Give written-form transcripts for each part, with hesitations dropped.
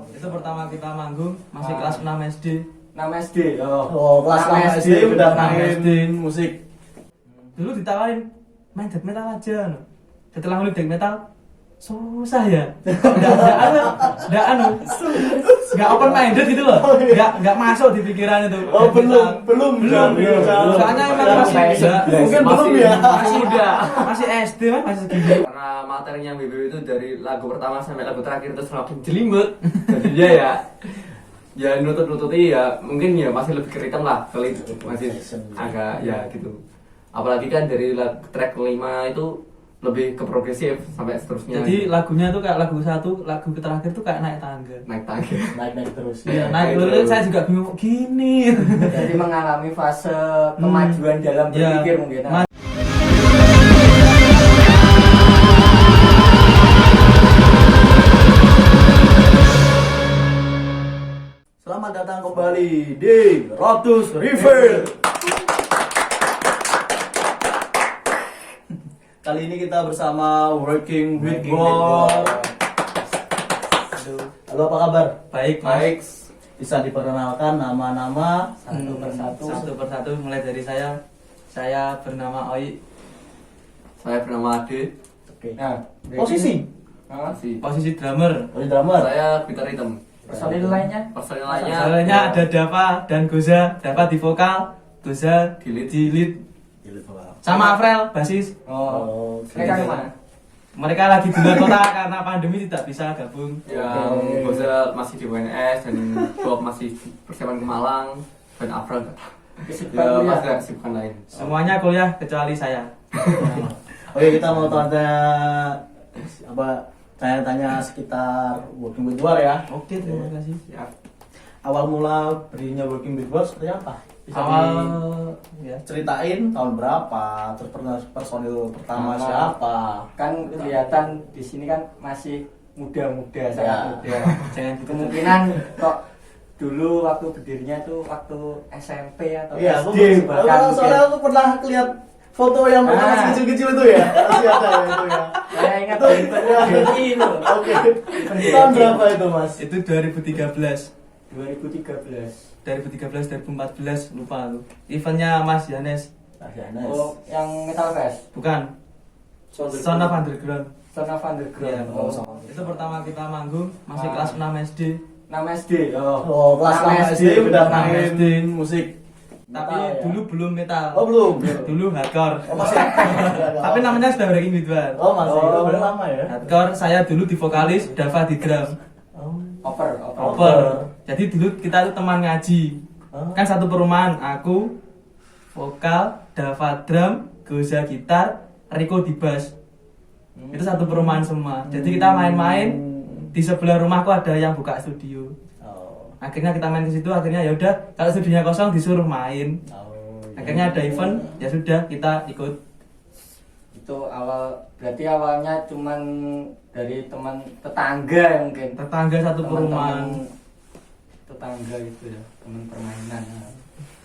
Itu pertama kita manggung masih kelas 6 SD. 6 SD. Kelas 6 SD udah main musik. Dulu ditawarin main death metal aja. Setelah ngulik death metal susah ya. Enggak open minded gitu loh. Enggak masuk di pikiran itu. Belum. Soalnya emang masih Mungkin belum ya. Masih muda. Masih SD masih segini. Karena materinya BBW itu dari lagu pertama sampai lagu terakhir itu semakin jelimet. Jadi dia ya nutut-nututi ya mungkin ya masih lebih ke rhythm lah, kali masih agak ya gitu. Apalagi kan dari track 5 itu lebih ke progresif sampai seterusnya. Jadi lagunya tuh kayak lagu satu, lagu terakhir tuh kayak naik tangga. Naik terus. Iya, naik terus. Saya juga bingung gini. Jadi mengalami fase kemajuan dalam berpikir mungkin. Selamat datang kembali di Rotus River. Kali ini kita bersama Working with God. Halo, apa kabar? Baik. Bisa diperkenalkan nama-nama Satu persatu mulai dari saya. Saya bernama Oi. Saya bernama Ade. Oke. Nah, Posisi drummer. Drummer. Saya gitar hitam. Personil lainnya Ada Dava dan Goza. Dava di vokal, Goza di lead. Sama Afril, basis. Mereka kemana? Mereka lagi di luar kota karena pandemi tidak bisa gabung. Yang Goza masih di WNS dan Bob masih persiapan ke Malang dan April ya masih ada kesibukan lain. Semuanya kuliah kecuali saya. Oke, kita mau tanya-tanya sekitar Working with God ya. Oke, terima kasih. Awal mula berdirinya Working with God seperti apa? Bisa ceritain tahun berapa, terus personil pertama siapa? Kan kelihatan di sini kan masih muda-muda, sangat muda. Jangan gitu. Kemungkinan kok dulu waktu berdirinya tuh waktu SMP atau Iya, SD bahkan. soalnya aku pernah lihat foto yang masih kecil-kecil itu ya. Masih ada ya itu ya. Saya ingat itu. Oke. Tahun berapa itu, Mas? Itu 2013. 2013. 2014 lupa lu. Eventnya Mas Yanes. Oh, yang Metal Fest. Bukan. Son of Underground. Son of Underground. Iya. Itu pertama kita manggung masih kelas 6 SD. 6 SD. Kelas 6 SD udah main musik. Tapi Metal, ya? dulu belum metal. Oh, belum. Dulu hardcore. Masih. Tapi namanya sudah Breaking Midwar. Masih. Udah lama ya. Hardcore, saya dulu di vokalis, Dava di drum. Oper. Jadi dulu kita tuh teman ngaji. Kan satu perumahan, aku vokal, Dava drum, Goza gitar, Riko di bass. Itu satu perumahan semua. Jadi kita main-main di sebelah rumahku ada yang buka studio. Akhirnya kita main ke situ, akhirnya ya udah kalau studionya kosong disuruh main. Akhirnya ada event, ya sudah kita ikut. Itu berarti awalnya cuman dari teman tetangga ya mungkin. Tetangga satu perumahan. Tetangga gitu ya, teman permainan.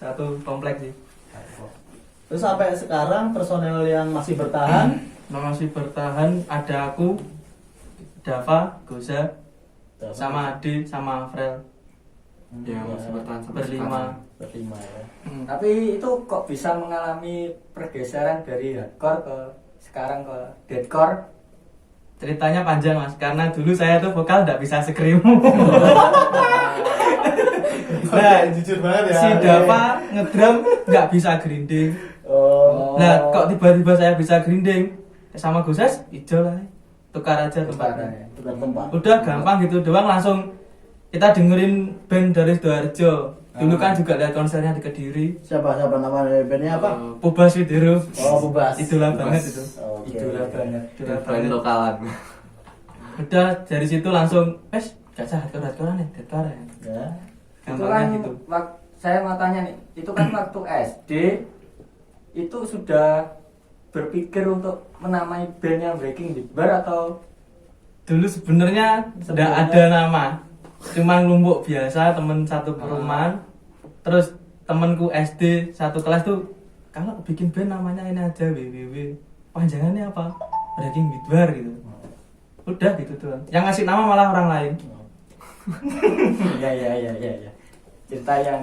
Satu kompleks sih. Terus sampai sekarang personel yang masih bertahan Masih bertahan ada aku, Dava, Goza, sama Ade, sama Afril. Ya masih bertahan sampai berlima ya. Tapi itu kok bisa mengalami pergeseran dari hardcore ke sekarang ke deathcore? Ceritanya panjang Mas, karena dulu saya tuh vokal nggak bisa scream. Nah, jujur banget ya. Si Dava ngedrum nggak bisa grinding. Nah, kok tiba-tiba saya bisa grinding? Sama Gozes, hijau lah. Tukar aja tempatnya. Tukar tempat. Udah gampang gitu doang, langsung kita dengerin band dari Sidoarjo. Dulu kan juga lihat konsernya di Kediri. Siapa nama bandnya apa? Pubas Widiro. Pubas. Idola banget itu. Idola banget. Band lokalan. Udah dari situ langsung, gak sah hardcore-hardcorean ya, deathcore ya. Itu kan gitu. Saya mau tanya nih, itu kan waktu SD itu sudah berpikir untuk menamai bandnya Breaking Midwar atau? Dulu sebenarnya tidak ada nama, cuma lumbuk biasa temen satu perumahan. Terus temenku SD satu kelas tuh kalau bikin band namanya ini aja WWW, panjangannya apa? Breaking Midwar gitu. Udah gitu doang. Yang ngasih nama malah orang lain. Iya. Cerita yang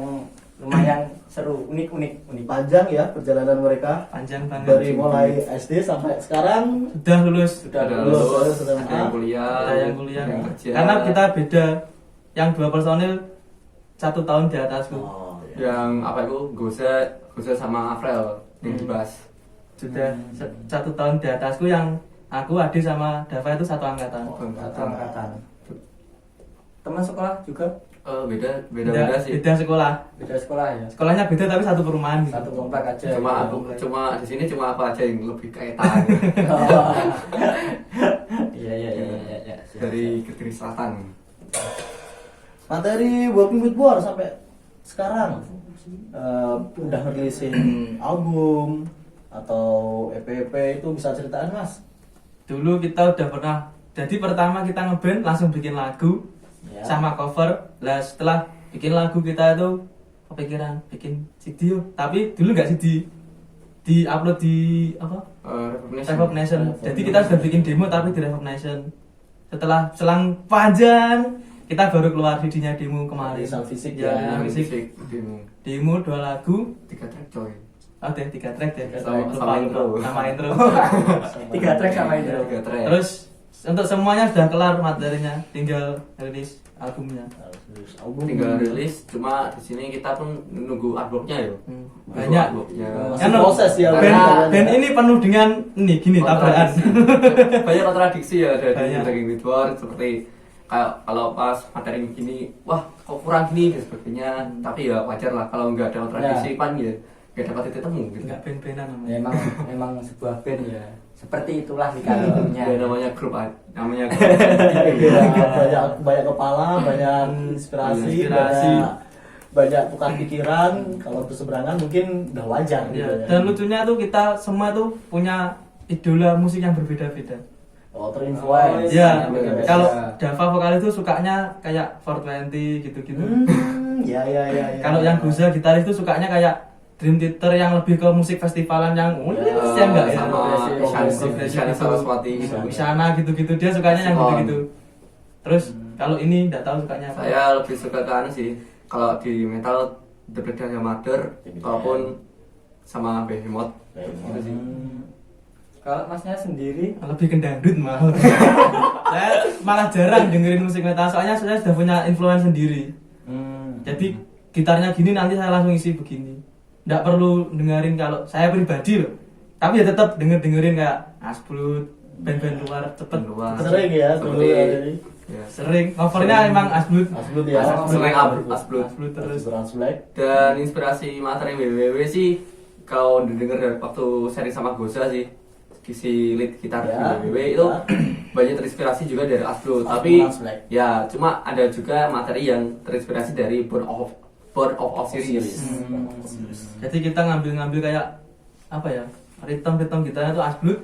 lumayan seru, unik. Panjang ya perjalanan mereka Panjang banget. dari mulai SD sampai sekarang. Sudah lulus. Sudah lulus, lulus, sudah ada yang kuliah, Ada yang kuliah. yang kerja. Karena kita beda. Yang 2 personil 1 tahun di atasku. Oh, ya. yang apa itu Goza sama April yang dibahas. Sudah 1 tahun di atasku, yang aku Adi sama Dava itu 1 angkatan. Satu angkatan. Teman sekolah juga Beda sih. Beda sekolah. beda sekolah ya. Sekolahnya beda tapi satu perumahan. Satu komplek aja. Cuma di sini cuma apa aja yang lebih kaitan Iya. dari Kediri Selatan. Materi Working with War sampai sekarang udah ngerilisin album atau EP itu bisa ceritain Mas? Dulu kita udah pernah. Jadi pertama kita ngeband langsung bikin lagu Ya. sama cover. Lah setelah bikin lagu kita itu kepikiran bikin CD yuk. Tapi dulu nggak CD, di upload di apa? Reverb Nation. Jadi kita sudah bikin demo tapi di Reverb Nation. Setelah selang panjang kita baru keluar CD-nya demo kemarin. Rilisan fisik ya. ya. Fisik. Demo Demo 2 lagu. 3 track coy. Oh, deh 3 track deh. Sama intro. Sama intro. 3 track sama intro. 3 track. Terus untuk semuanya sudah kelar materinya, tinggal rilis albumnya. Harus album. tinggal rilis, cuma di sini kita pun nunggu artworknya ya. Banyak. Artworknya. Masih proses ya. Band ini penuh dengan ini gini tabrakan. Banyak kontradiksi ya dari Banyak. Working with War, seperti kayak kalau pas materi begini, wah kok kurang gini dan sebagainya. Tapi ya wajar lah kalau nggak ada kontradiksi pan ya nggak dapat titik temu gitu. Enggak band-bandan namanya. Ya, memang sebuah band ya. Seperti itulah dikalinya. Ya, namanya grup namanya banyak kepala, banyak inspirasi, banyak tukar pikiran. Kalau berseberangan mungkin udah wajar gitu Ya, ya. dan lucunya tuh kita semua tuh punya idola musik yang berbeda-beda. Oh, terinfluence. Ya, beda-beda. kalau Dava vokalis itu sukanya kayak 420 gitu-gitu. Ya. Kalau yang Goza gitaris itu sukanya kayak Dream Theater yang lebih ke musik festivalan yang ya enggak ya. sama Progresif Isyana gitu. Saraswati gitu. Isyana gitu-gitu, dia sukanya yang Oh. gitu-gitu. Terus kalau ini enggak tahu sukanya apa. Saya lebih suka ke anu sih. Kalau di metal The Black Dahlia Mother ataupun sama Behemoth. Gitu sih. Kalau masnya sendiri Lebih ke dangdut malah. Saya malah jarang dengerin musik metal, soalnya saya sudah punya influence sendiri. Jadi gitarnya gini nanti saya langsung isi begini. Nggak perlu dengerin kalau saya pribadi loh. Tapi ya tetap dengerin kayak Asblut, band-band luar cepet. Luar. Sering ya dulu Seperti- ya, jadi. Ya. Sering covernya emang Asblut. Asblut ya. Sering Asblut. Asblut. Asblut terus. Black. Dan inspirasi materi WWW sih kalau didengar dari waktu sharing sama Goza sih, si lead gitar Ya, di WWW itu ya. banyak terinspirasi juga dari Asblut. Asblut, Tapi Black. ya cuma ada juga materi yang terinspirasi dari Born of Osiris. Jadi kita ngambil kayak apa ya? Rhythm gitarnya tuh Asblut.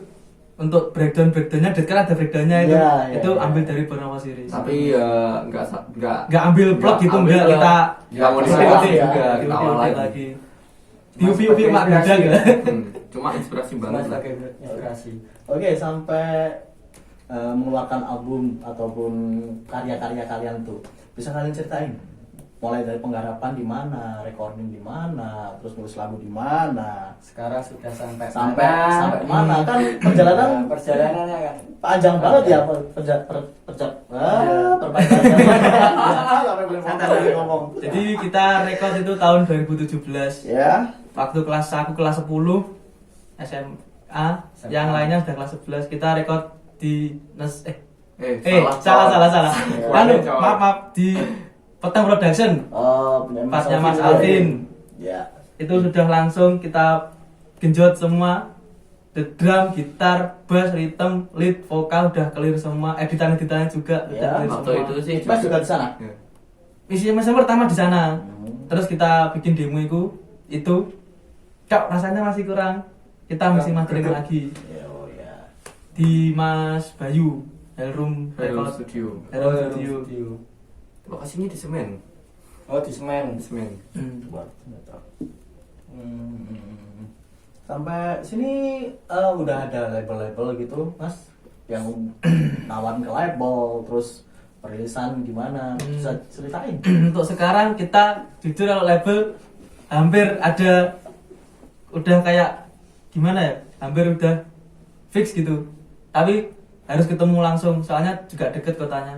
Untuk breakdownnya, kan ada breakdownnya itu. Ya, itu ya. ambil dari Born of Osiris. Tapi ya Nggak ambil plug gitu, ambil enggak ke- kita nggak mau kita disebut ikutin juga, ya, kita awal lagi. lagi. Tiup-tiup mak beda gitu. Cuma inspirasi cuma banget lah. sebagai inspirasi. Oke, sampai mengeluarkan album ataupun karya-karya kalian tuh, bisa kalian ceritain? Mulai dari penggarapan di mana, recording di mana, terus nulis lagu di mana, Sekarang sudah sampai sampai mana? Kan perjalanan perjalanannya kan. panjang banget ya sampai ngomong. Jadi kita rekod itu tahun 2017. Ya, Waktu aku kelas 10 SMA, yang lainnya sudah kelas 11. Kita rekod di salah. Anu, maaf di Petang Production. punya Pasnya Mas Alvin. Alvin. Ya. Itu sudah langsung kita genjot semua. The drum, gitar, bass, rhythm, lead, vokal udah clear semua. Editan-editannya juga udah Ya, clear Waktu semua. itu sih Mas juga di sana. Ya. Misi pertama di sana. Terus kita bikin demo itu Cok, rasanya masih kurang. Kita mesti mastering lagi Oh ya. di Mas Bayu, Hellroom Hello Record. Studio. Hellroom Studio. Lokasinya di Semen. Oh di semen. Di Semen. Buat sampai sini udah ada label-label gitu, Mas, yang nawarin ke label, terus perilisan gimana? Bisa ceritain? Untuk sekarang kita jujur kalau label hampir ada udah kayak gimana ya, hampir udah fix gitu, tapi harus ketemu langsung soalnya juga deket kotanya.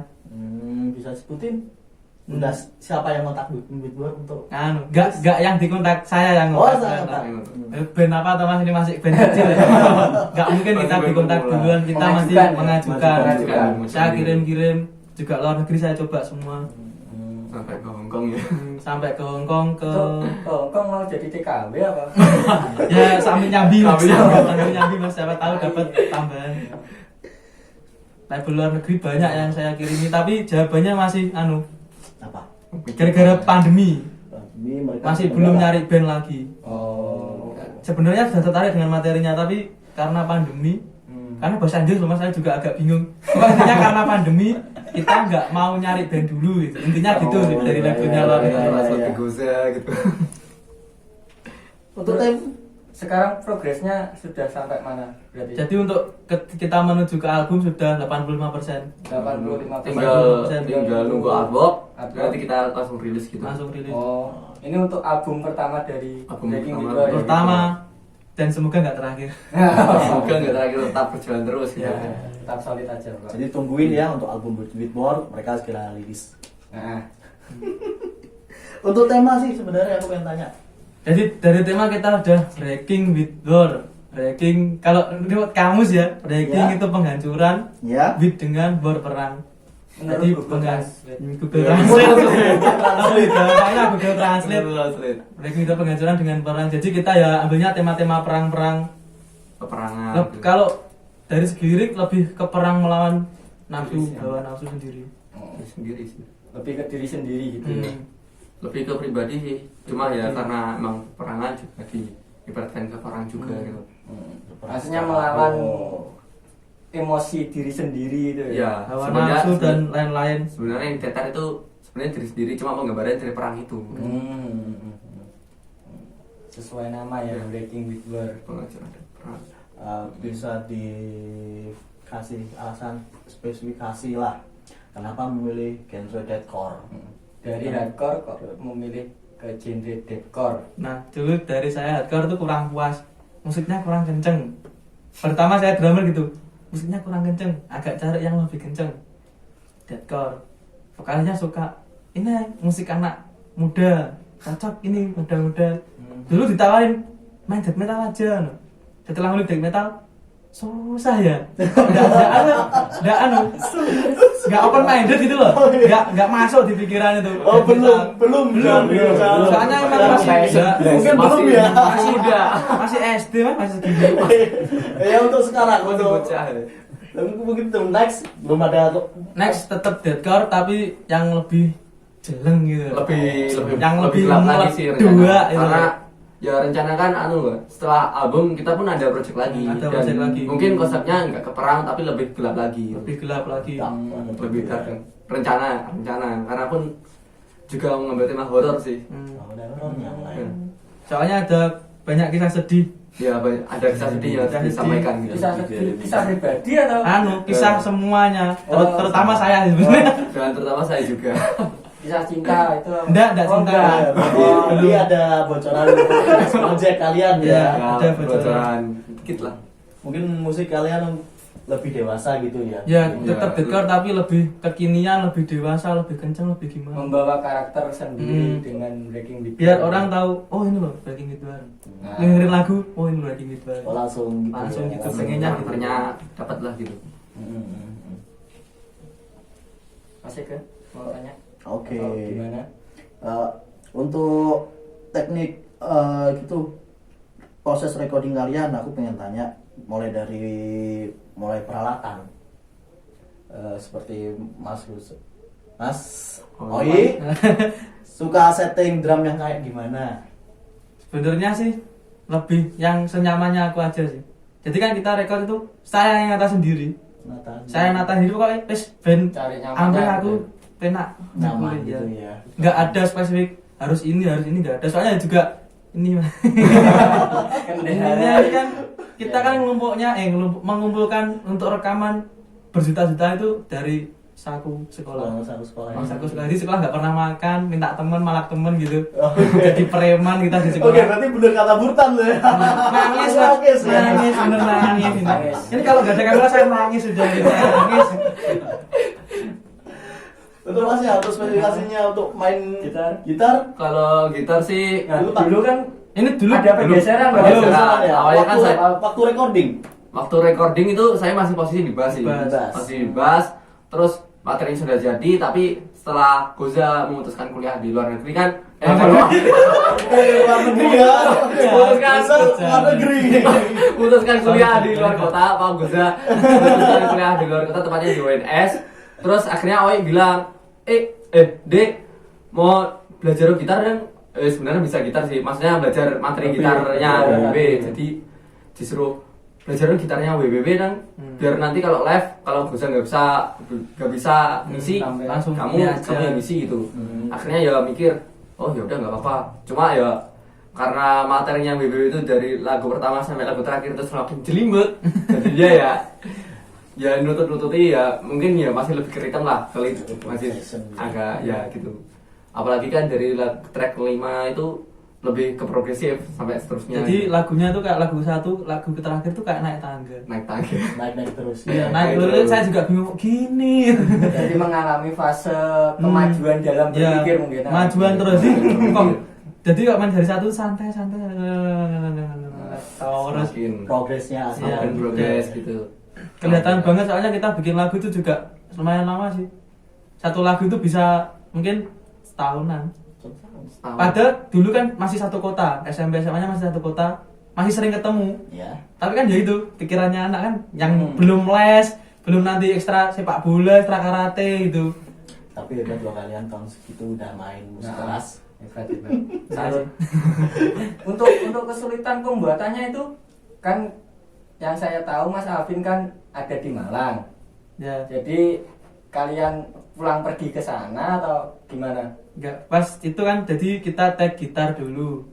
Bisa sebutin udah siapa yang kontak Witbor untuk Nggak yang dikontak, saya yang oh ngontak. saya Band apa atau mas ini masih band kecil ya? Nggak mungkin kita Masih dikontak belum mulai. duluan, kita masih Mengajukan. mengajukan. Mengajukan. Saya kirim juga luar negeri saya coba semua. Sampai ke Hongkong ya. Sampai ke Hongkong ke Kok mau jadi TKW apa? ya sambil nyambi mas, Sambil sambil nyambi mas, siapa tahu dapat tambahan. Label luar negeri banyak yang saya kirimi, tapi jawabannya masih apa? gara-gara pandemi Ini mereka masih belum nyari band lagi. Oh. Sebenarnya sudah tertarik dengan materinya, tapi karena pandemi, karena bahasa Inggris loh mas, saya juga agak bingung. Intinya karena pandemi kita nggak mau nyari band dulu gitu. Intinya gitu Oh, sih dari iya, labelnya iya, luar iya, negeri. iya. Langsung ke Goza gitu. Untuk tim Sekarang progresnya sudah sampai mana berarti? Jadi untuk kita menuju ke album sudah 85%. 85%. Tinggal nunggu artwork, Artwork. nanti kita langsung rilis gitu. Langsung rilis. Oh, ini untuk album pertama dari Album Breaking pertama. Witbor ya? Pertama dan semoga nggak terakhir. Semoga nggak terakhir, tetap berjalan terus gitu. Ya, tetap solid aja, Bro. jadi tungguin ya untuk album Witbor mereka segera rilis. Nah, Untuk tema sih sebenarnya aku pengen tanya. Jadi dari tema kita udah breaking with door. Breaking kalau menurut kamus ya, breaking Ya. itu penghancuran, Ya. with dengan bor perang. menurut Jadi Google Translate. Google Translate. Translate. Makanya Google Translate. Translate. Breaking itu penghancuran dengan perang. Jadi kita ya ambilnya tema-tema perang-perang. Peperangan. gitu. Kalau dari segi lirik lebih ke perang melawan nafsu, Diri hawa nafsu sendiri. Oh, Sendiri sih. lebih ke diri sendiri gitu ya. Lebih ke pribadi sih. Cuma ya karena emang peperangan juga diibaratkan ke perang juga gitu. Maksudnya melawan emosi diri sendiri itu Ya, Hawa sebenarnya nafsu dan lain-lain. sebenarnya yang tetar itu sebenarnya diri sendiri, cuma penggambaran dari perang itu. Sesuai nama ya, Breaking Witbor. Pengajaran dari perang. Bisa dikasih alasan spesifikasi lah kenapa memilih genre deathcore. Dari hardcore kok memilih ke genre deathcore. Nah, dulu dari saya hardcore tuh kurang puas. Musiknya kurang kenceng. Pertama saya drummer gitu. Musiknya kurang kenceng, agak cari yang lebih kenceng. Deathcore. Vokalnya suka. Ini musik anak muda. Cocok ini muda-muda. Dulu ditawarin main death metal aja. Setelah ngulik death metal susah ya. Nggak open minded gitu loh. Nggak masuk di pikiran itu. belum. Soalnya emang masih muda. Mungkin belum ya. Masih muda. Masih SD mas, masih segini. Ya untuk sekarang Masih untuk bocah. mungkin untuk next belum ada Next tetap deathcore tapi yang lebih jeleng gitu. yang lebih gelap lagi sih dua rencana. itu. Karena ya rencana kan setelah album kita pun ada project lagi. Ada Dan project lagi. mungkin konsepnya nggak ke perang tapi lebih gelap lagi. Lebih gelap lagi. Lebih dark. rencana karena pun juga mengambil tema horor sih. yang lain. Soalnya ada banyak kisah sedih. Ya ada kisah sedih yang harus disampaikan gitu. Kisah pribadi atau Kisah semuanya. Oh, Terutama saya sebenarnya. Dan terutama saya juga. kisah cinta itu? Enggak cinta. Ini ada bocoran project kalian ya. Ya, Ya, ada bocoran. dikit lah. Mungkin musik kalian lebih dewasa gitu ya. Ya, tetap deathcore tapi lebih kekinian, lebih dewasa, lebih kenceng, lebih gimana. Membawa karakter sendiri dengan Breaking Witbor. Biar orang tahu, oh ini loh Breaking Witbor. Dengerin lagu, oh ini Breaking Witbor. Oh, langsung gitu. Langsung ya. gitu, pengennya gitu. Karakternya dapat lah gitu. Masih ke? Mau tanya? Oke. Atau gimana? Untuk teknik gitu proses recording kalian aku pengen tanya mulai peralatan. Seperti Mas Oi suka setting drum yang kayak gimana? Sebenarnya sih lebih yang senyamannya aku aja sih. Jadi kan kita record itu saya yang nata sendiri. Saya nata sendiri kok wis ben Cari nyamannya ambil gitu. aku penak Nyaman gitu ya. Nggak ada spesifik harus ini nggak ada. Soalnya juga ini intinya kan kita kan mengumpulkan untuk rekaman berjuta-juta itu dari saku sekolah. Satu sekolah. Saku sekolah di sekolah nggak pernah makan, minta temen malah temen gitu. Oh. Jadi preman kita di sekolah. Oke, berarti bener kata Burtan tuh ya. Nangis, Nangis, ya. nangis, bener nangis. Nangis. Ini kalau nggak ada kamera saya nangis sudah gitu. Nangis. Betul Mas ya, untuk spesifikasinya untuk main Gitar. gitar. Kalau gitar sih Nah, Dulu tak- dulu kan Ini dulu ada pergeseran, Belum. Bang. Pergeseran. ya. Awalnya kan Waktu recording. waktu recording itu saya masih posisi di bass sih. Bass. Masih di bass. Terus materi sudah jadi, tapi setelah Goza memutuskan kuliah di luar negeri kan Luar negeri ya. Memutuskan Luar negeri. memutuskan kuliah di luar kota, Pak Goza memutuskan kuliah di luar kota, tepatnya di UNS. Terus akhirnya Oi bilang, Dek, mau belajar gitar dan sebenarnya bisa gitar sih, maksudnya belajar materi Lebih, gitarnya ya. WBB. Jadi disuruh belajar gitarnya WBB dan biar nanti kalau live, kalau Goza nggak bisa ngisi, langsung kamu ini aja. yang ngisi gitu. Akhirnya ya mikir, oh ya udah nggak apa-apa. Cuma ya karena materinya WBB itu dari lagu pertama sampai lagu terakhir itu semakin jelimet, jadinya ya nutut-nututi ya mungkin ya masih lebih keritem lah, kali masih agak ya gitu. Apalagi kan dari track 5 itu lebih ke progresif sampai seterusnya. Jadi lagunya tuh kayak lagu satu, lagu terakhir tuh kayak naik tangga. naik tangga. Naik terus. Iya, naik naik terus. terus. Saya juga bingung gini. Jadi mengalami fase kemajuan dalam Ya, berpikir mungkin. kemajuan terus sih. Kok jadi kok main dari satu santai. Terus Semakin Progresnya Iya. semakin progres gitu. kelihatan banget soalnya kita bikin lagu itu juga lumayan lama sih. Satu lagu itu bisa mungkin setahunan. Setahun. Padahal dulu kan masih satu kota, SMP SMA-nya masih satu kota, masih sering ketemu. Ya. Tapi kan ya itu pikirannya anak kan yang belum les, belum nanti ekstra sepak bola, ekstra karate gitu. Tapi hebat loh kalian tahun segitu udah main musik Nah. keras. Hebat. Salut. untuk kesulitan pembuatannya itu kan yang saya tahu Mas Alvin kan ada di Malang. Ya, Jadi kalian pulang pergi ke sana atau gimana? enggak pas itu kan jadi kita tag gitar dulu.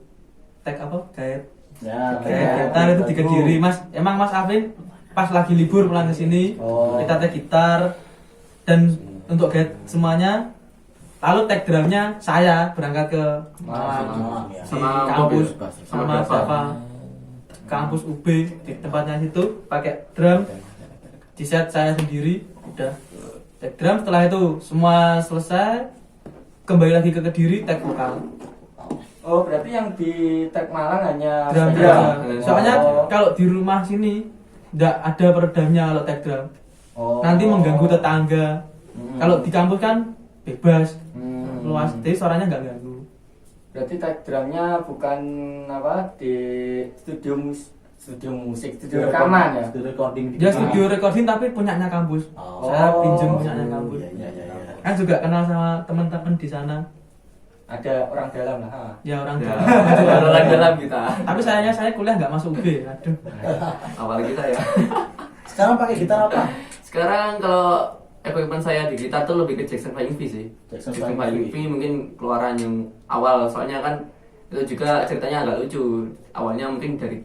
Tag apa? Gaet. Ya, Kayak gitar itu di Kediri, Mas. Emang Mas Afin pas lagi libur pulang ke sini, Oh. kita tag gitar dan untuk get semuanya. Lalu tag drumnya saya berangkat ke Malang, Malang, ya. di Sama kampus Bob, sama sama Dava, kampus UB di tempatnya situ pakai drum, di set saya sendiri, udah tag drum. Setelah itu semua selesai, kembali lagi ke Kediri tag vokal. Oh, berarti yang di tag Malang hanya Drum drum. aja. Soalnya Oh. kalau di rumah sini nggak ada peredamnya kalau tag drum. Oh. Nanti mengganggu tetangga. Kalau di kampus kan bebas, luas, jadi suaranya nggak ganggu. Berarti tag drumnya bukan apa di studio musik, studio rekaman ya? Studio recording di Dia studio recording tapi punyanya kampus. Oh. Saya pinjem punyanya kampus. Iya. Kan juga kenal sama teman-teman di sana. Ada orang dalam lah. Ha. Ya orang Ya, dalam. orang dalam kita. Tapi sayangnya saya kuliah nggak masuk UB. Aduh. Apalagi kita ya. Sekarang pakai gitar apa? Sekarang kalau equipment saya di gitar tuh lebih ke Jackson Flying V sih. Jackson Jackson Flying Flying V mungkin keluaran yang awal, soalnya kan itu juga ceritanya agak lucu. Awalnya mungkin dari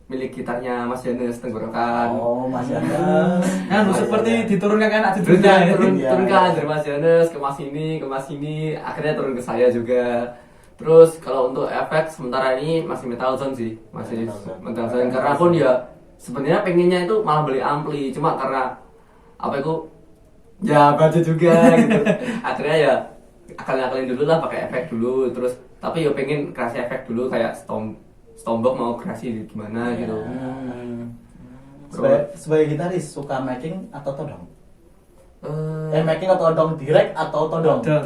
milik gitarnya Mas Janes tenggorokan. Oh, masih ada. Kan seperti diturunkan ke anak Terus cucunya. ya, turun Iya, turun iya. kan dari Mas Janes ke Mas ini, akhirnya turun ke saya juga. Terus kalau untuk efek sementara ini masih Metal Zone sih, masih Metal Zone karena pun ya sebenarnya pengennya itu malah beli ampli, cuma karena apa itu ya budget juga gitu. Akhirnya ya akalin dulu lah pakai efek dulu, terus tapi ya pengen kasih efek dulu kayak Stombok mau kreasi gimana gitu. Sebagai gitaris suka making atau todong? Eh, Making atau todong direct atau todong? Ada.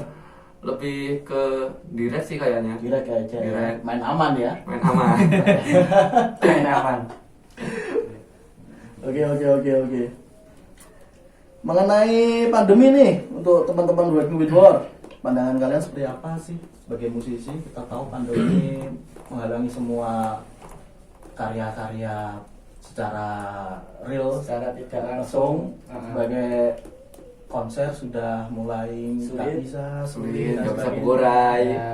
lebih ke direct sih kayaknya. Direct aja. Ya. Direct. Main aman ya. Main aman. Main aman. Oke. Mengenai pandemi nih untuk teman-teman Working with War, pandangan kalian seperti apa sih sebagai musisi? Kita tahu pandemi menghalangi semua karya-karya secara real, Secara tidak langsung. langsung. Sebagai konser sudah mulai nggak Sulit. bisa, Sulit, dan nggak bisa sebagainya. berurai. Ya.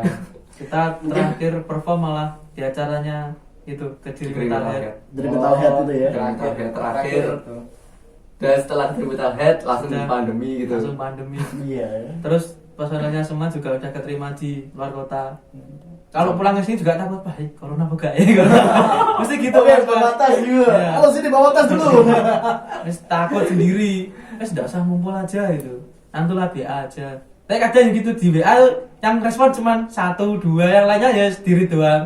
Kita terakhir perform malah di acaranya itu Kediri Metalhead. Dari Metalhead itu ya. Terakhir. Itu. Dan setelah ketemu Metalhead langsung Udah. pandemi gitu. Langsung pandemi. Iya. Terus personelnya semua juga udah keterima di luar kota. Kalau pulang ke sini juga takut, Pak, corona apa gak ya? Mesti gitu. Oke, Mas. bawa tas juga. Iya. Halo, sini bawa tas dulu. Wis takut sendiri. Wis enggak usah ngumpul aja gitu. Nantulah BA aja. Tapi kadang yang gitu di WA yang respon cuman 1, 2, yang lainnya ya sendiri doang.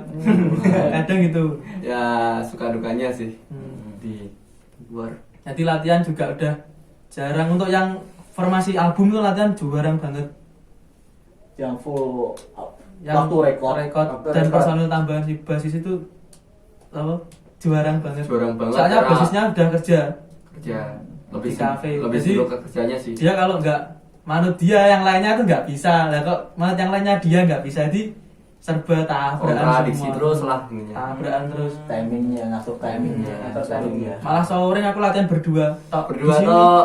Kadang gitu. Ya suka dukanya sih Hmm. di luar. Jadi latihan juga udah jarang. Untuk yang formasi album tuh latihan jarang banget. Yang full Yang waktu rekor. Waktu dan rekor. personil tambahan si basis itu apa? Jarang banget. Jarang banget, Soalnya karena- basisnya udah kerja. Kerja lebih Di kafe. lebih Jadi- sibuk ke kerjanya sih. Dia kalau nggak manut dia yang lainnya tuh nggak bisa. Lah kok manut yang lainnya dia nggak bisa, jadi serba tabrakan Kontradiksi semua. terus lah ininya. Tabrakan terus. Timingnya, ngatur timingnya. Ngatur timingnya. Iya. Malah sore aku latihan berdua. Tok. Berdua Di sini, tuh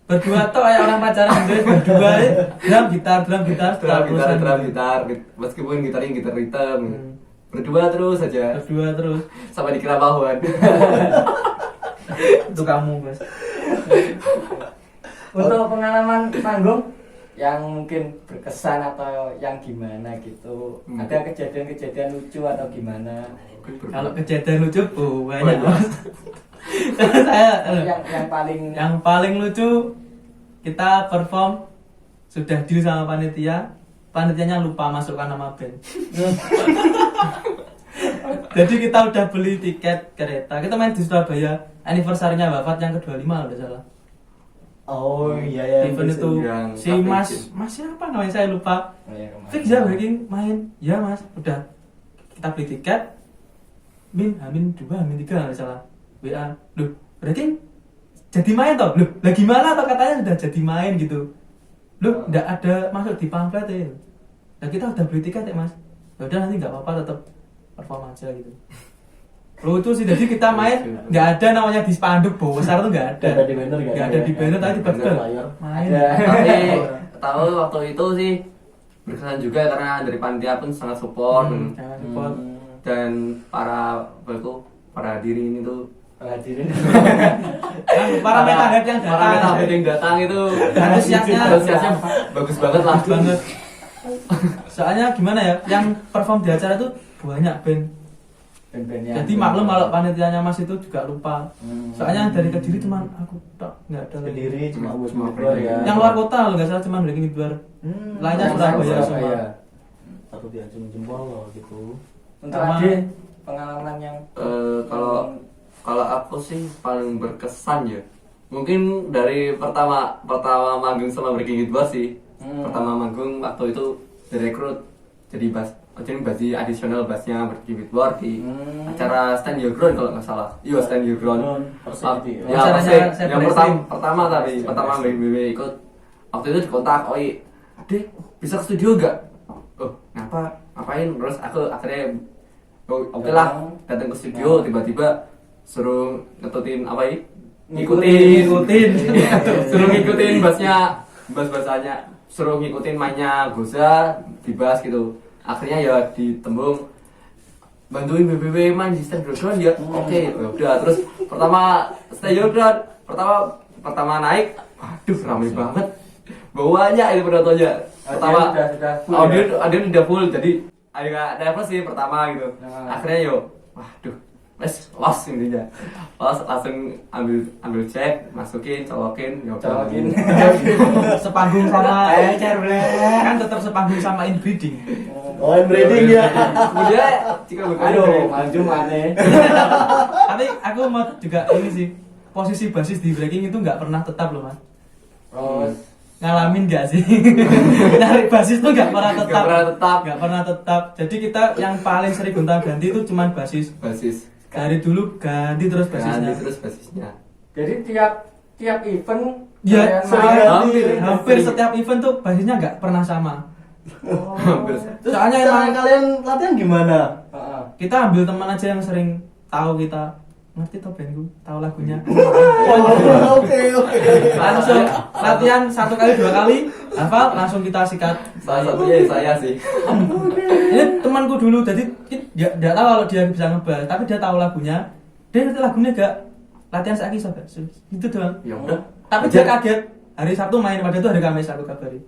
Berdua tuh kayak orang pacaran guys, berdua ya. Drum gitar, drum gitar, terusan. drum gitar, meskipun gitarnya gitar hitam. Hmm. Berdua terus aja Berdua terus. sampai dikira bahuan. Itu kamu, Mas. Untuk pengalaman panggung yang mungkin berkesan atau yang gimana gitu, ada kejadian-kejadian lucu atau gimana? Kalau kejadian lucu banyak, Banyak. Mas. Saya yang yang paling lucu kita perform sudah deal sama panitianya lupa masukkan nama band. Jadi kita udah beli tiket kereta, kita main di Surabaya, anniversary-nya Wafat yang ke-25 kalau tidak salah. Oh iya ya. Event itu yang si Cafe Mas Gym. Mas siapa namanya saya lupa. Oh, ya, kemarin. Fix ya breaking main, ya Mas, udah kita beli tiket. Hamin 2, Hamin 3 kalau tidak salah. WA, loh breaking jadi main toh, loh lah gimana toh katanya sudah jadi main gitu. Loh nggak ada masuk di pamflet ya. Nah kita udah beli tiket ya Mas. Ya udah nanti nggak apa-apa, tetap perform aja gitu. Lucu sih, jadi kita main nggak ada namanya di spanduk besar tuh nggak ada. Nggak ada di banner, Nggak ada di banner, tapi tiba-tiba Flyer. main. Ada. Tapi tahu waktu itu sih berkesan juga karena dari panitia pun sangat support Jangan support. dan para diri ini tuh Hadirin. Kan para metalhead yang para datang. metalhead yang datang itu Antusiasnya bagus banget lah. bagus banget. Soalnya gimana ya, yang perform di acara itu banyak band. Band-bandnya. Jadi maklum kalau panitianya Mas itu juga lupa. Hmm. Soalnya dari Kediri cuma aku tok, nggak ada lagi. Kediri cuma gue Cuma keluar ya. Yang luar kota kalau nggak salah cuma Breaking di luar. Lainnya Surabaya semua. Satu diacung jempol loh gitu. Untuk Sama- Ade, pengalaman yang Kalau aku sih paling berkesan ya mungkin dari pertama manggung sama Breaking It Bass sih. Pertama manggung waktu itu direkrut jadi basi additional bassnya Breaking It Bass di acara Stand Your Ground kalau nggak salah. Iya Stand Your Ground. Persik itu ya. Ya, Acaranya Persik. Saya Yang Blessing. pertama BBB ikut. Waktu itu dikontak, "Oi, Dek, bisa ke studio gak?" "Oh, ngapain?" Terus aku akhirnya oke lah, datang ke studio, tiba-tiba suruh ngetutin apa ini? Ngikutin. Suruh ngikutin bass-bassannya, suruh ngikutin mainnya Goza di bass gitu. Akhirnya ya ditembung bantuin BBB main di Stand Your Ground ya. Oke, ya udah. Terus pertama Stand Your Ground, pertama naik, waduh rame banget. Bawanya itu penontonnya. Pertama sudah full ya? audio udah full, jadi agak nervous sih pertama gitu. Nah. Akhirnya yo, waduh, los intinya. Los langsung ambil cek, masukin, colokin, ya udah. Colokin. Sepanggung sama Cerble. kan tetap sepanggung sama inbreeding. Oh, inbreeding ya. Kemudian jika Aduh, maju mana? Tapi aku mau juga ini sih, posisi basis di Breaking itu nggak pernah tetap loh Mas. Terus Ngalamin nggak sih? Nyari basis tuh nggak pernah tetap. Nggak pernah tetap. Jadi kita yang paling sering gonta-ganti itu cuman basis. basis Dari dulu ganti terus basisnya. ganti terus basisnya. jadi tiap event Ya, kalian sering main, ganti. hampir setiap event tuh basisnya nggak pernah sama. Hampir. Terus Soalnya cara emang kalian latihan gimana? Heeh. kita ambil teman aja yang sering tahu kita. Ngerti toh bandku, tahu lagunya. Oh, oke. Langsung latihan 1 kali 2 kali, hafal langsung kita sikat. Salah satunya saya sih. Ini temanku dulu, jadi dia nggak tahu kalau dia bisa ngebas, tapi dia tahu lagunya. Dia ngerti lagunya gak? latihan saiki iso gak? Itu doang. Ya udah. Tapi dia kaget hari Sabtu main, padahal itu hari Kamis aku kabari.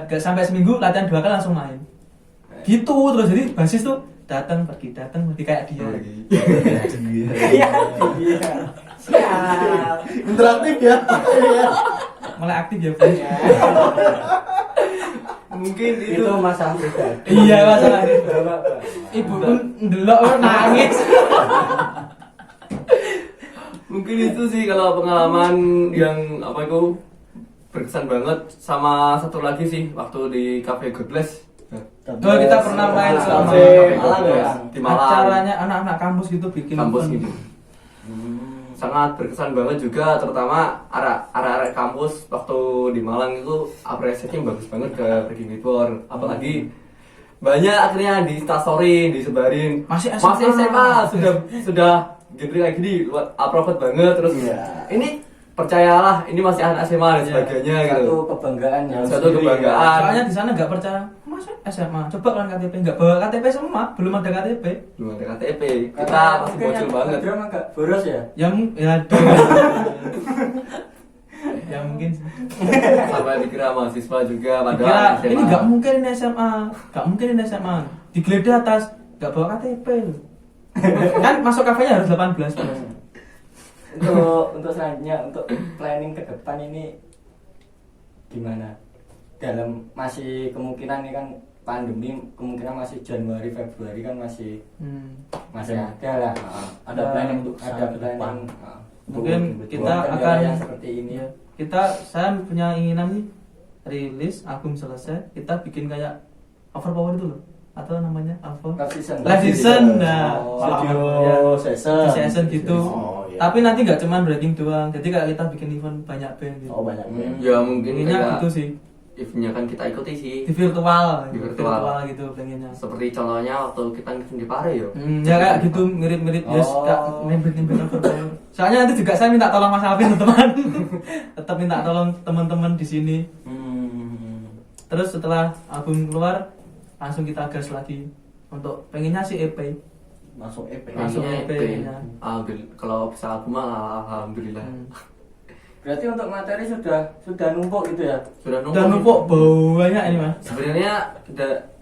Gak sampai seminggu latihan 2 kali langsung main. Gitu terus, jadi basis tuh datang pergi kayak dia. Iya. Siap. Interaktif ya. Mulai aktif ya, Bang. Mungkin Itu masalah pribadi. Iya, masalah itu. Bapak. Ibu pun ndelok nangis. Mungkin itu sih kalau pengalaman yang apa itu berkesan banget. Sama satu lagi sih waktu di Cafe God Bless. Tuh kita pernah main sama Cafe God Malang Bless ya? di Malang. acaranya anak-anak kampus gitu bikin Kampus event. gitu. Sangat berkesan banget juga, terutama arah-arah kampus waktu di Malang itu apresiasinya bagus banget ke Breaking Midwar. Apalagi banyak akhirnya di instastory disebarin Masih SMA sudah genre kayak gini approve banget terus Iya. ini percayalah ini masih anak SMA dan sebagainya Satu gitu. kebanggaan yang Satu sendiri. kebanggaan. Soalnya di sana nggak percaya, masa SMA? Coba kan KTP, nggak bawa KTP semua, belum ada KTP. Belum ada KTP, kita Karena masih mungkin bocil yang banget. Adram agak boros ya. Ya mungkin sih. Sampai dikira mahasiswa juga Dikira padahal SMA. ini nggak mungkin ini SMA, nggak mungkin ini SMA. Digeledah atas, nggak bawa KTP loh. Kan masuk kafenya harus 18 plus. Untuk selanjutnya untuk planning ke depan ini gimana? Dalam masih kemungkinan ini kan pandemi, kemungkinan masih Januari Februari kan masih masih ada lah. Ada planning untuk ada sana ke depan. planning. Mungkin kita Buat kendala akan yang seperti ini. ya, saya punya inginan nih rilis album selesai, kita bikin kayak overpower itu loh, atau namanya apa? Live season, nah, Studio session. session gitu. Oh, iya. Tapi nanti nggak cuma breaking doang, jadi kayak kita bikin event banyak band gitu. Oh banyak band. Ya mungkin Inginnya kayak gitu sih, eventnya kan kita ikuti sih. di virtual, Di virtual. gitu pengennya. Seperti contohnya waktu kita ngisi di Pare ya. Ya kayak gitu mirip-mirip yes, Oh. kayak mirip-mirip overpower. Soalnya nanti juga saya minta tolong Mas Alvin teman, tetap minta tolong teman-teman di sini. Terus setelah album keluar langsung kita gas lagi untuk pengennya sih EP. Langsung EP. Langsung Pengennya EP, EP. ya. Kalau bisa album malah alhamdulillah. Berarti untuk materi sudah numpuk gitu ya. Sudah Dan numpuk banyak ini Mas. Sebenarnya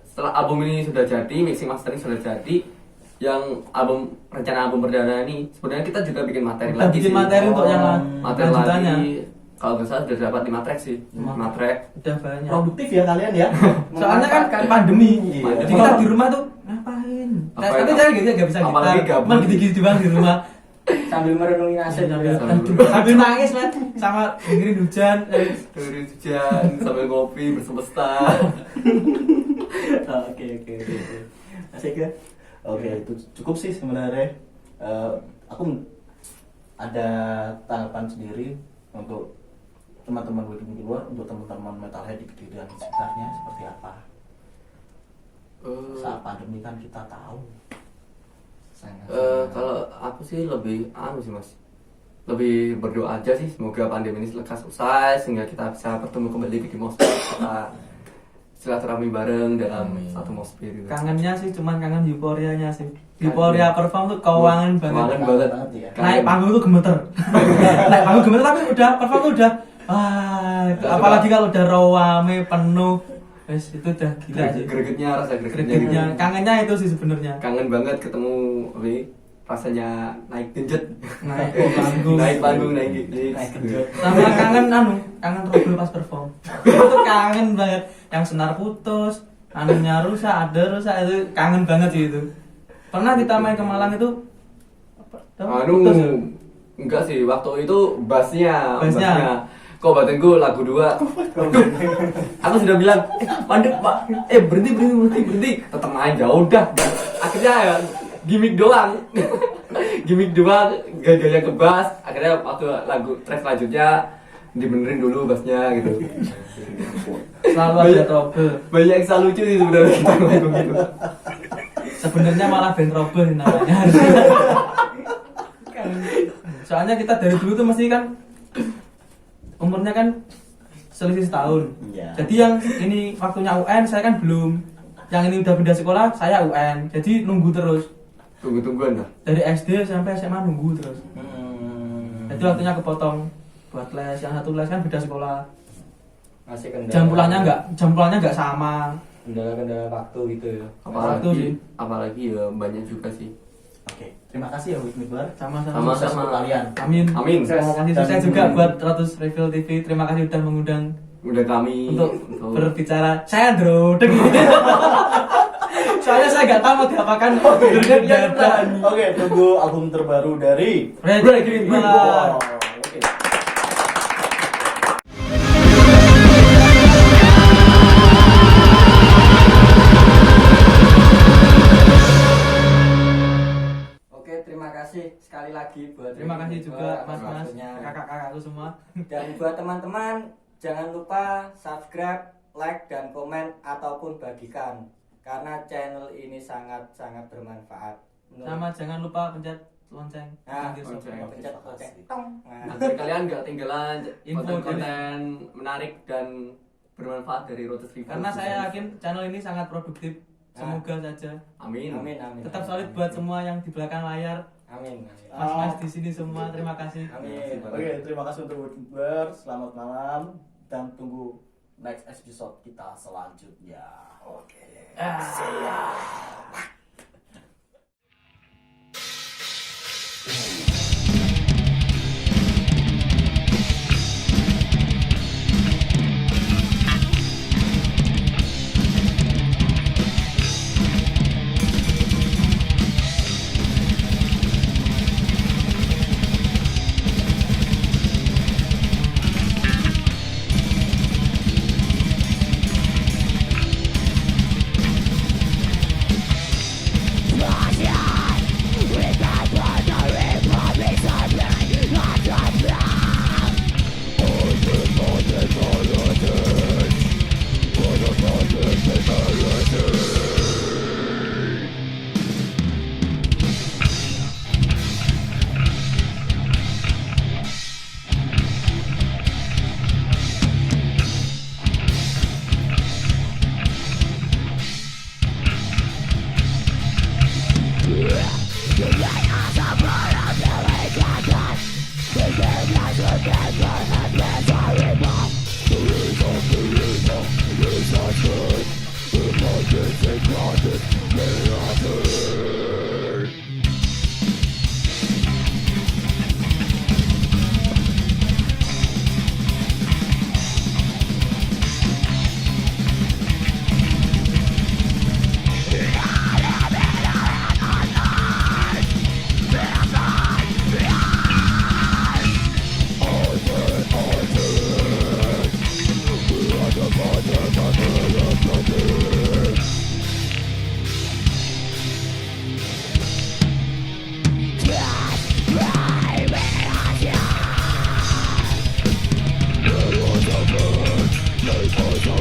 setelah album ini sudah jadi, mixing mastering sudah jadi, yang rencana album perdana ini sebenarnya kita juga bikin materi Kita lagi bikin sih. materi untuk yang Materi lanjutannya. lagi. Kalau nggak salah sudah dapat 5 track sih. 5 track. Udah banyak. Produktif ya kalian ya. Soalnya kan Memanfaatkan pandemi. Iya. Jadi kita di rumah tuh ngapain? Ngapain? Tapi saya gak bisa Apalagi gitar. gabut. Cuman gitu-gitu doang di rumah. sambil merenungi nasib Sambil, juga. sambil nangis Mas, sama dengerin hujan. Dari hujan sambil ngopi bersemesta. Oke. Asik ya. Oke, itu cukup sih sebenarnya. Aku ada tanggapan sendiri untuk teman-teman wedding di luar, untuk teman-teman metalhead di Kediri dan sekitarnya seperti apa. Saat pandemi kan kita tahu. Kalau aku sih lebih sih Mas, lebih berdoa aja sih semoga pandemi ini lekas usai sehingga kita bisa bertemu kembali di Mospir, kita silaturahmi bareng dalam satu Mospir gitu. Kangennya sih cuman kangen euforianya sih. Euforia perform tuh keuangan banget. Kangen banget. ya. Naik panggung tuh gemeter. Naik panggung gemeter tapi udah perform tuh udah apalagi kalau udah rame penuh. Wes itu udah gila sih. Gregetnya, rasa gregetnya Gregetnya, gitu. kangennya itu sih sebenarnya. Kangen banget ketemu rasanya naik genjet, Naik panggung. naik panggung, naik gigs. Sama kangen kangen trouble pas perform. Itu kangen banget. Yang senar putus, anunya rusak, ada rusak itu kangen banget sih itu. Pernah kita main ke Malang itu putus ya? Enggak sih, waktu itu bassnya. Kok batinku lagu 2. Aku sudah bilang, mandek Pak, berhenti. Tetap main jauh udah. Akhirnya ya gimmick doang. Gaya ke bass. Akhirnya waktu lagu track selanjutnya dibenerin dulu bassnya gitu. Selalu ada trouble. Banyak yang selalu lucu sih sebenarnya kita ngomong gitu. Sebenarnya malah band trouble sih namanya. Soalnya kita dari dulu tuh mesti kan umurnya kan selisih setahun. Iya. Jadi yang ini waktunya UN saya kan belum. Yang ini udah pindah sekolah, saya UN. Jadi nunggu terus. Tunggu-tungguan dah. Dari SD sampai SMA nunggu terus. Jadi waktunya kepotong buat les. Yang satu les kan beda sekolah. Masih kendala. Jam pulangnya nggak sama. Kendala-kendala waktu gitu ya. Waktu sih. Apalagi ya banyak juga sih. Oke, terima kasih ya Mikbar. Sama-sama. Sukses untuk kalian. Amin. Amin. Terima kasih sukses juga buat Ratus Reveal TV. Terima kasih udah mengundang Udah kami untuk berbicara. Saya Drodeng. Soalnya saya nggak tahu mau diapakan. Oke, tunggu album terbaru dari Breaking Ball. Oke. Oke, terima kasih sekali lagi buat Terima kasih juga atas mas-mas, waktunya. kakak-kakakku semua. Dan buat teman-teman, jangan lupa subscribe, like, dan komen ataupun bagikan karena channel ini sangat-sangat bermanfaat. Sama jangan lupa pencet lonceng. Nah, Biar sobat. lonceng. pencet lonceng. Tong. Nah, Biar kalian nggak ketinggalan Info konten-konten menarik dan bermanfaat dari Rotus Review. Karena saya yakin channel ini sangat produktif. Semoga saja. Amin. amin, amin. Tetap solid buat semua yang di belakang layar. Amin, amin. Mas-mas di sini semua, terima kasih. Amin. Oke, terima kasih untuk Mikbar. Selamat malam dan tunggu next episode kita selanjutnya. Oke. See ya.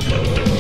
Never